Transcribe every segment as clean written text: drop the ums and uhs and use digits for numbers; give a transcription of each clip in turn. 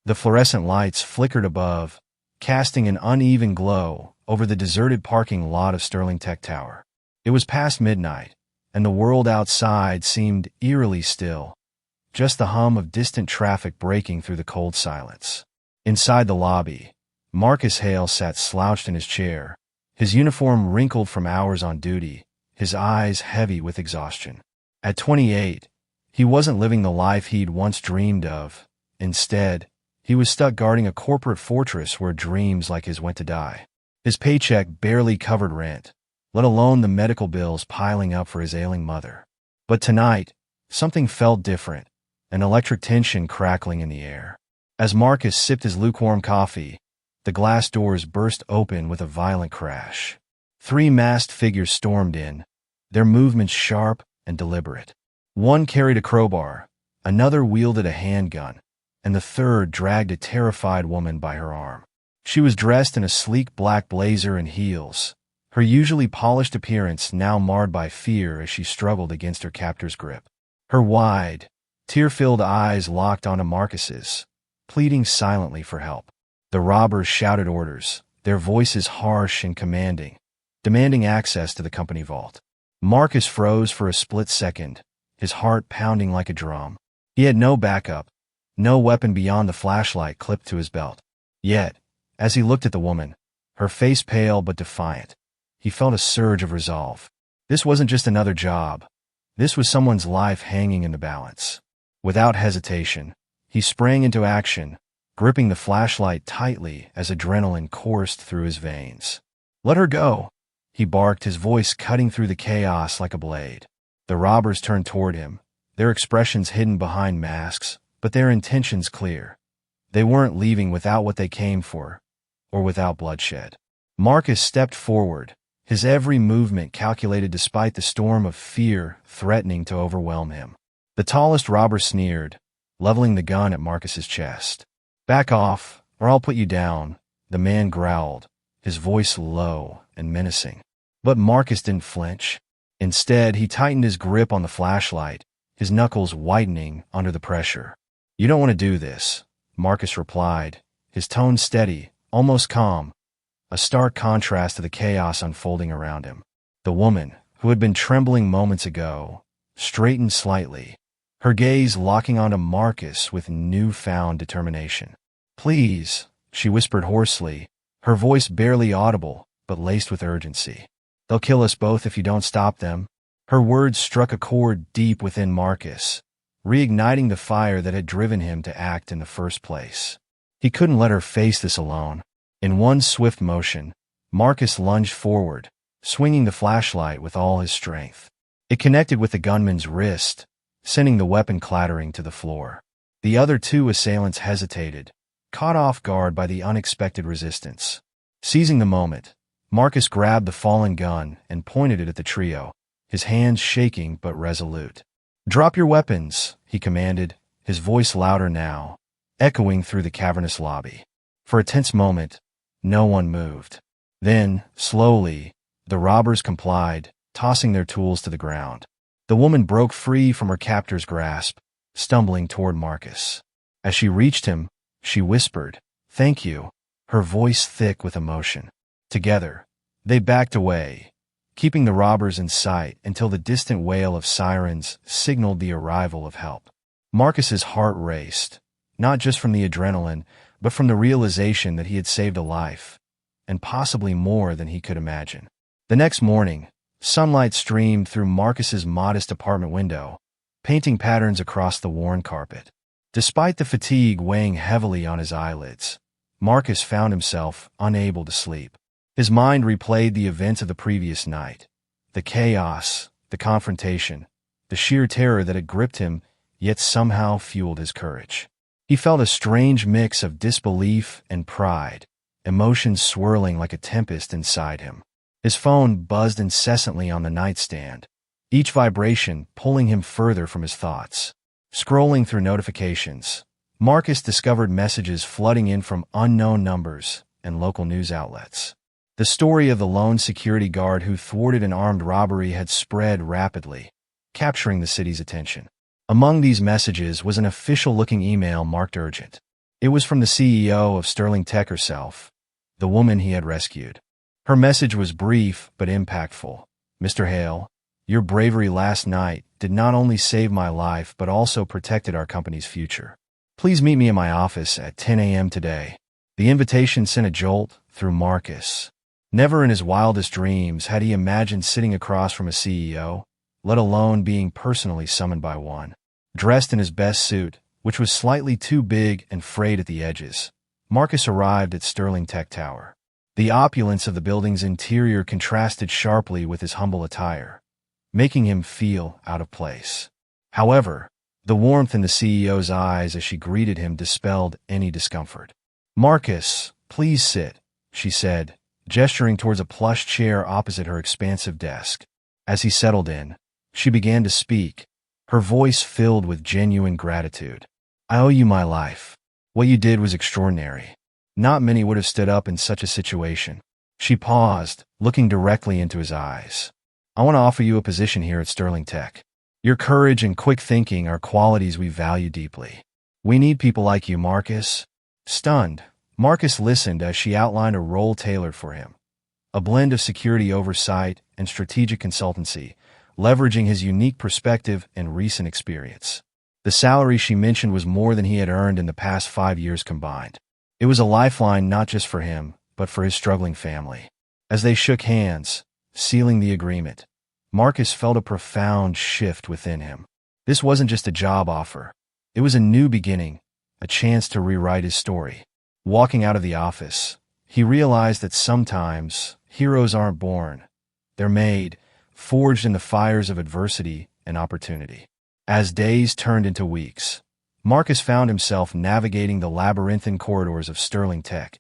The fluorescent lights flickered above, casting an uneven glow over the deserted parking lot of Sterling Tech Tower. It was past midnight, and the world outside seemed eerily still, just the hum of distant traffic breaking through the cold silence. Inside the lobby, Marcus Hale sat slouched in his chair, his uniform wrinkled from hours on duty, his eyes heavy with exhaustion. At 28, he wasn't living the life he'd once dreamed of. Instead, he was stuck guarding a corporate fortress where dreams like his went to die. His paycheck barely covered rent, let alone the medical bills piling up for his ailing mother. But tonight, something felt different, an electric tension crackling in the air. As Marcus sipped his lukewarm coffee, the glass doors burst open with a violent crash. 3 masked figures stormed in, their movements sharp and deliberate. One carried a crowbar, another wielded a handgun, and the third dragged a terrified woman by her arm. She was dressed in a sleek black blazer and heels, her usually polished appearance now marred by fear as she struggled against her captor's grip. Her wide, tear-filled eyes locked onto Marcus's, pleading silently for help. The robbers shouted orders, their voices harsh and commanding, demanding access to the company vault. Marcus froze for a split second, his heart pounding like a drum. He had no backup, no weapon beyond the flashlight clipped to his belt. Yet, as he looked at the woman, her face pale but defiant, he felt a surge of resolve. This wasn't just another job. This was someone's life hanging in the balance. Without hesitation, he sprang into action, gripping the flashlight tightly as adrenaline coursed through his veins. "Let her go," he barked, his voice cutting through the chaos like a blade. The robbers turned toward him, their expressions hidden behind masks, but their intentions clear. They weren't leaving without what they came for, or without bloodshed. Marcus stepped forward, his every movement calculated despite the storm of fear threatening to overwhelm him. The tallest robber sneered, leveling the gun at Marcus's chest. "Back off, or I'll put you down," the man growled, his voice low and menacing. But Marcus didn't flinch. Instead, he tightened his grip on the flashlight, his knuckles whitening under the pressure. "You don't want to do this," Marcus replied, his tone steady, almost calm, a stark contrast to the chaos unfolding around him. The woman, who had been trembling moments ago, straightened slightly, her gaze locking onto Marcus with newfound determination. "Please," she whispered hoarsely, her voice barely audible but laced with urgency. "They'll kill us both if you don't stop them." Her words struck a chord deep within Marcus, reigniting the fire that had driven him to act in the first place. He couldn't let her face this alone. In one swift motion, Marcus lunged forward, swinging the flashlight with all his strength. It connected with the gunman's wrist, sending the weapon clattering to the floor. The other 2 assailants hesitated, caught off guard by the unexpected resistance. Seizing the moment, Marcus grabbed the fallen gun and pointed it at the trio, his hands shaking but resolute. "Drop your weapons," he commanded, his voice louder now, echoing through the cavernous lobby. For a tense moment, no one moved. Then, slowly, the robbers complied, tossing their tools to the ground. The woman broke free from her captor's grasp, stumbling toward Marcus. As she reached him, she whispered, "Thank you," her voice thick with emotion. Together, they backed away, keeping the robbers in sight until the distant wail of sirens signaled the arrival of help. Marcus's heart raced, not just from the adrenaline, but from the realization that he had saved a life, and possibly more than he could imagine. The next morning, sunlight streamed through Marcus's modest apartment window, painting patterns across the worn carpet. Despite the fatigue weighing heavily on his eyelids, Marcus found himself unable to sleep. His mind replayed the events of the previous night, the chaos, the confrontation, the sheer terror that had gripped him, yet somehow fueled his courage. He felt a strange mix of disbelief and pride, emotions swirling like a tempest inside him. His phone buzzed incessantly on the nightstand, each vibration pulling him further from his thoughts. Scrolling through notifications, Marcus discovered messages flooding in from unknown numbers and local news outlets. The story of the lone security guard who thwarted an armed robbery had spread rapidly, capturing the city's attention. Among these messages was an official-looking email marked urgent. It was from the CEO of Sterling Tech herself, the woman he had rescued. Her message was brief but impactful. "Mr. Hale, your bravery last night did not only save my life but also protected our company's future. Please meet me in my office at 10 a.m. today." The invitation sent a jolt through Marcus. Never in his wildest dreams had he imagined sitting across from a CEO, let alone being personally summoned by one. Dressed in his best suit, which was slightly too big and frayed at the edges, Marcus arrived at Sterling Tech Tower. The opulence of the building's interior contrasted sharply with his humble attire, making him feel out of place. However, the warmth in the CEO's eyes as she greeted him dispelled any discomfort. "Marcus, please sit," she said, gesturing towards a plush chair opposite her expansive desk. As he settled in, she began to speak, her voice filled with genuine gratitude. "I owe you my life. What you did was extraordinary. Not many would have stood up in such a situation." She paused, looking directly into his eyes. "I want to offer you a position here at Sterling Tech. Your courage and quick thinking are qualities we value deeply. We need people like you, Marcus." Stunned, Marcus listened as she outlined a role tailored for him, a blend of security oversight and strategic consultancy, leveraging his unique perspective and recent experience. The salary she mentioned was more than he had earned in the past 5 years combined. It was a lifeline not just for him, but for his struggling family. As they shook hands, sealing the agreement, Marcus felt a profound shift within him. This wasn't just a job offer. It was a new beginning, a chance to rewrite his story. Walking out of the office, he realized that sometimes heroes aren't born. They're made, forged in the fires of adversity and opportunity. As days turned into weeks, Marcus found himself navigating the labyrinthine corridors of Sterling Tech,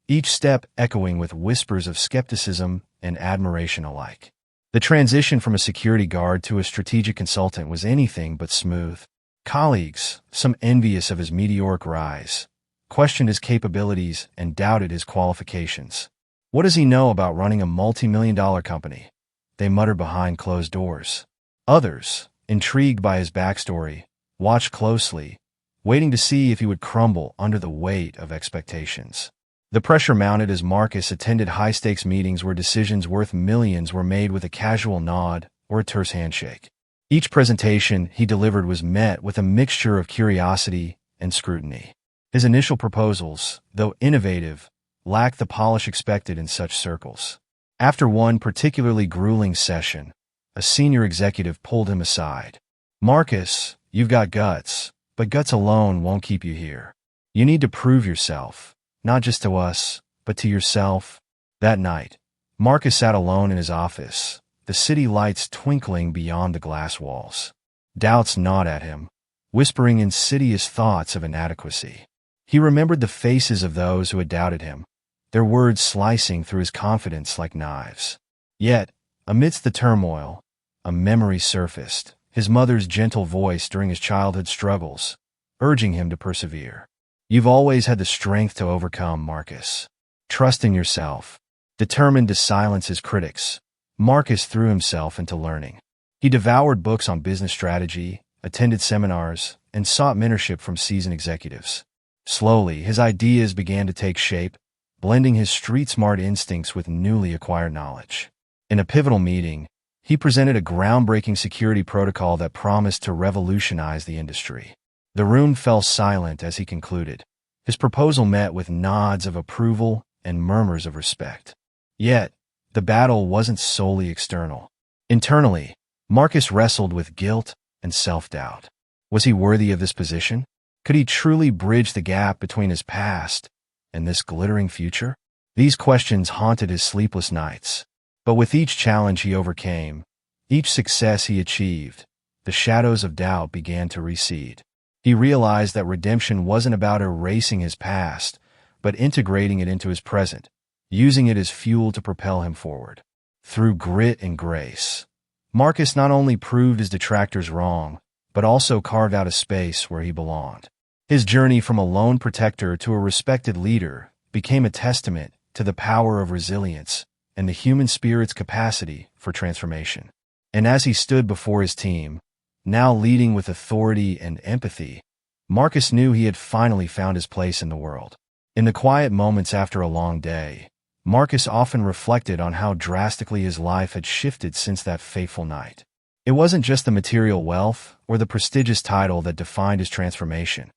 each step echoing with whispers of skepticism and admiration alike. The transition from a security guard to a strategic consultant was anything but smooth. Colleagues, some envious of his meteoric rise, questioned his capabilities and doubted his qualifications. "What does he know about running a multi-million-dollar company?" they muttered behind closed doors. Others, intrigued by his backstory, watched closely, waiting to see if he would crumble under the weight of expectations. The pressure mounted as Marcus attended high-stakes meetings where decisions worth millions were made with a casual nod or a terse handshake. Each presentation he delivered was met with a mixture of curiosity and scrutiny. His initial proposals, though innovative, lacked the polish expected in such circles. After one particularly grueling session, a senior executive pulled him aside. "Marcus, you've got guts, but guts alone won't keep you here. You need to prove yourself, not just to us, but to yourself." That night, Marcus sat alone in his office, the city lights twinkling beyond the glass walls. Doubts gnawed at him, whispering insidious thoughts of inadequacy. He remembered the faces of those who had doubted him, their words slicing through his confidence like knives. Yet, amidst the turmoil, a memory surfaced, his mother's gentle voice during his childhood struggles, urging him to persevere. "You've always had the strength to overcome, Marcus. Trust in yourself." Determined to silence his critics, Marcus threw himself into learning. He devoured books on business strategy, attended seminars, and sought mentorship from seasoned executives. Slowly, his ideas began to take shape, blending his street-smart instincts with newly acquired knowledge. In a pivotal meeting, he presented a groundbreaking security protocol that promised to revolutionize the industry. The room fell silent as he concluded, his proposal met with nods of approval and murmurs of respect. Yet, the battle wasn't solely external. Internally, Marcus wrestled with guilt and self-doubt. Was he worthy of this position? Could he truly bridge the gap between his past and this glittering future? These questions haunted his sleepless nights. But with each challenge he overcame, each success he achieved, the shadows of doubt began to recede. He realized that redemption wasn't about erasing his past, but integrating it into his present, using it as fuel to propel him forward. Through grit and grace, Marcus not only proved his detractors wrong, but also carved out a space where he belonged. His journey from a lone protector to a respected leader became a testament to the power of resilience and the human spirit's capacity for transformation. And as he stood before his team, now leading with authority and empathy, Marcus knew he had finally found his place in the world. In the quiet moments after a long day, Marcus often reflected on how drastically his life had shifted since that fateful night. It wasn't just the material wealth or the prestigious title that defined his transformation.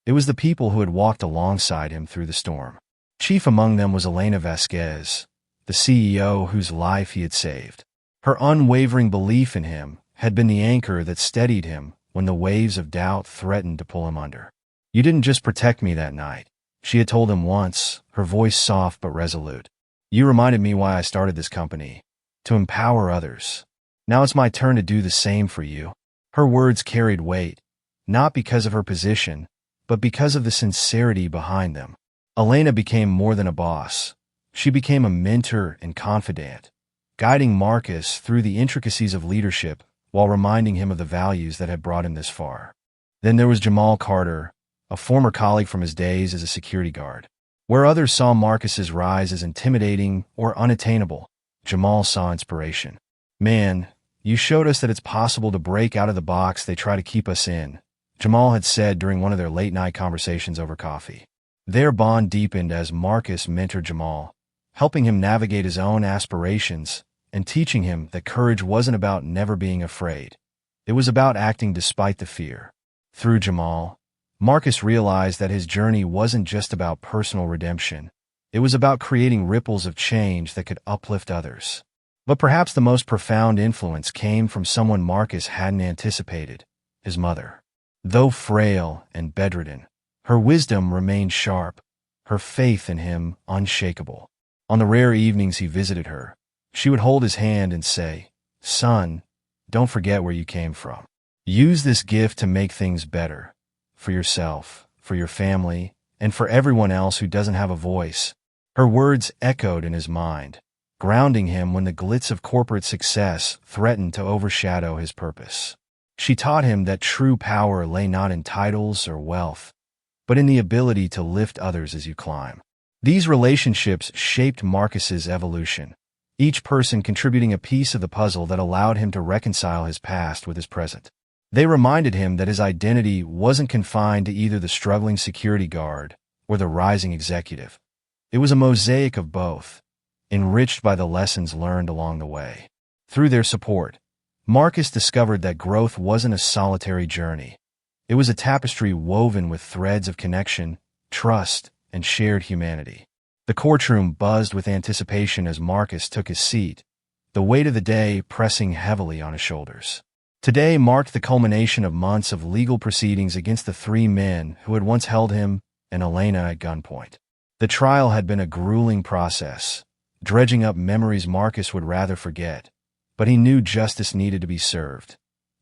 It was the people who had walked alongside him through the storm. Chief among them was Elena Vasquez, the CEO whose life he had saved. Her unwavering belief in him had been the anchor that steadied him when the waves of doubt threatened to pull him under. "You didn't just protect me that night," she had told him once, her voice soft but resolute. "You reminded me why I started this company, to empower others. Now it's my turn to do the same for you." Her words carried weight, not because of her position, but because of the sincerity behind them. Elena became more than a boss. She became a mentor and confidant, guiding Marcus through the intricacies of leadership while reminding him of the values that had brought him this far. Then there was Jamal Carter, a former colleague from his days as a security guard. Where others saw Marcus's rise as intimidating or unattainable, Jamal saw inspiration. "Man, you showed us that it's possible to break out of the box they try to keep us in," Jamal had said during one of their late-night conversations over coffee. Their bond deepened as Marcus mentored Jamal, helping him navigate his own aspirations and teaching him that courage wasn't about never being afraid. It was about acting despite the fear. Through Jamal, Marcus realized that his journey wasn't just about personal redemption. It was about creating ripples of change that could uplift others. But perhaps the most profound influence came from someone Marcus hadn't anticipated: his mother. Though frail and bedridden, her wisdom remained sharp, her faith in him unshakable. On the rare evenings he visited her, she would hold his hand and say, "Son, don't forget where you came from. Use this gift to make things better, for yourself, for your family, and for everyone else who doesn't have a voice." Her words echoed in his mind, grounding him when the glitz of corporate success threatened to overshadow his purpose. She taught him that true power lay not in titles or wealth, but in the ability to lift others as you climb. These relationships shaped Marcus's evolution, each person contributing a piece of the puzzle that allowed him to reconcile his past with his present. They reminded him that his identity wasn't confined to either the struggling security guard or the rising executive. It was a mosaic of both, enriched by the lessons learned along the way. Through their support, Marcus discovered that growth wasn't a solitary journey. It was a tapestry woven with threads of connection, trust, and shared humanity. The courtroom buzzed with anticipation as Marcus took his seat, the weight of the day pressing heavily on his shoulders. Today marked the culmination of months of legal proceedings against the three men who had once held him and Elena at gunpoint. The trial had been a grueling process, dredging up memories Marcus would rather forget, but he knew justice needed to be served,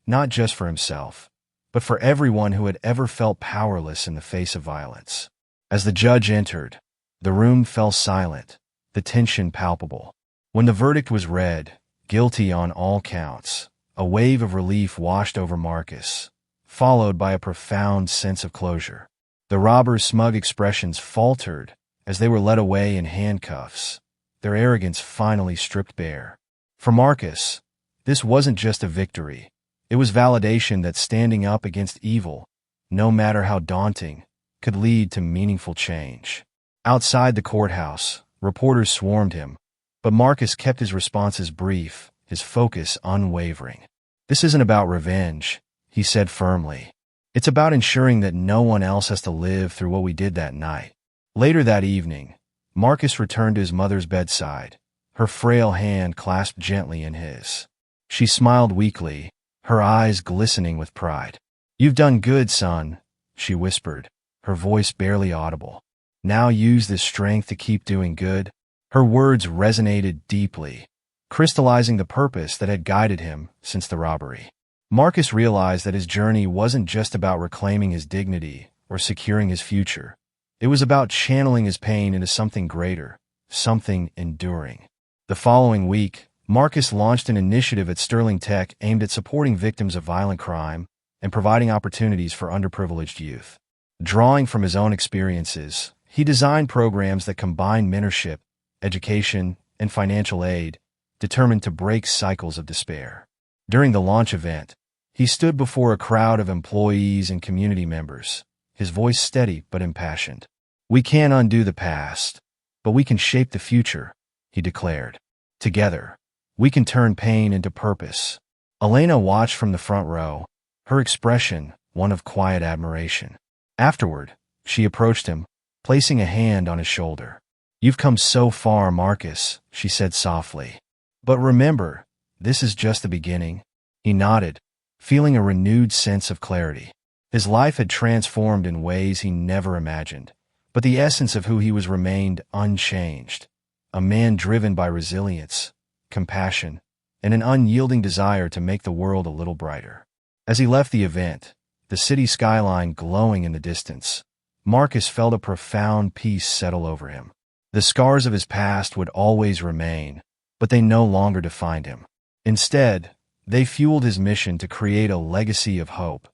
not just for himself, but for everyone who had ever felt powerless in the face of violence. As the judge entered, the room fell silent, the tension palpable. When the verdict was read, guilty on all counts, a wave of relief washed over Marcus, followed by a profound sense of closure. The robbers' smug expressions faltered as they were led away in handcuffs, their arrogance finally stripped bare. For Marcus, this wasn't just a victory. It was validation that standing up against evil, no matter how daunting, could lead to meaningful change. Outside the courthouse, reporters swarmed him, but Marcus kept his responses brief, his focus unwavering. "This isn't about revenge," he said firmly. "It's about ensuring that no one else has to live through what we did that night." Later that evening, Marcus returned to his mother's bedside, her frail hand clasped gently in his. She smiled weakly, her eyes glistening with pride. "You've done good, son," she whispered, her voice barely audible. "Now use this strength to keep doing good." Her words resonated deeply, crystallizing the purpose that had guided him since the robbery. Marcus realized that his journey wasn't just about reclaiming his dignity or securing his future. It was about channeling his pain into something greater, something enduring. The following week, Marcus launched an initiative at Sterling Tech aimed at supporting victims of violent crime and providing opportunities for underprivileged youth. Drawing from his own experiences, he designed programs that combined mentorship, education, and financial aid, determined to break cycles of despair. During the launch event, he stood before a crowd of employees and community members, his voice steady but impassioned. "We can't undo the past, but we can shape the future," he declared. "Together, we can turn pain into purpose." Elena watched from the front row, her expression one of quiet admiration. Afterward, she approached him, placing a hand on his shoulder. "You've come so far, Marcus," she said softly. "But remember, this is just the beginning." He nodded, feeling a renewed sense of clarity. His life had transformed in ways he never imagined, but the essence of who he was remained unchanged. A man driven by resilience, compassion, and an unyielding desire to make the world a little brighter. As he left the event, the city skyline glowing in the distance, Marcus felt a profound peace settle over him. The scars of his past would always remain, but they no longer defined him. Instead, they fueled his mission to create a legacy of hope,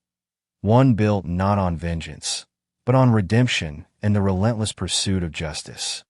one built not on vengeance, but on redemption and the relentless pursuit of justice.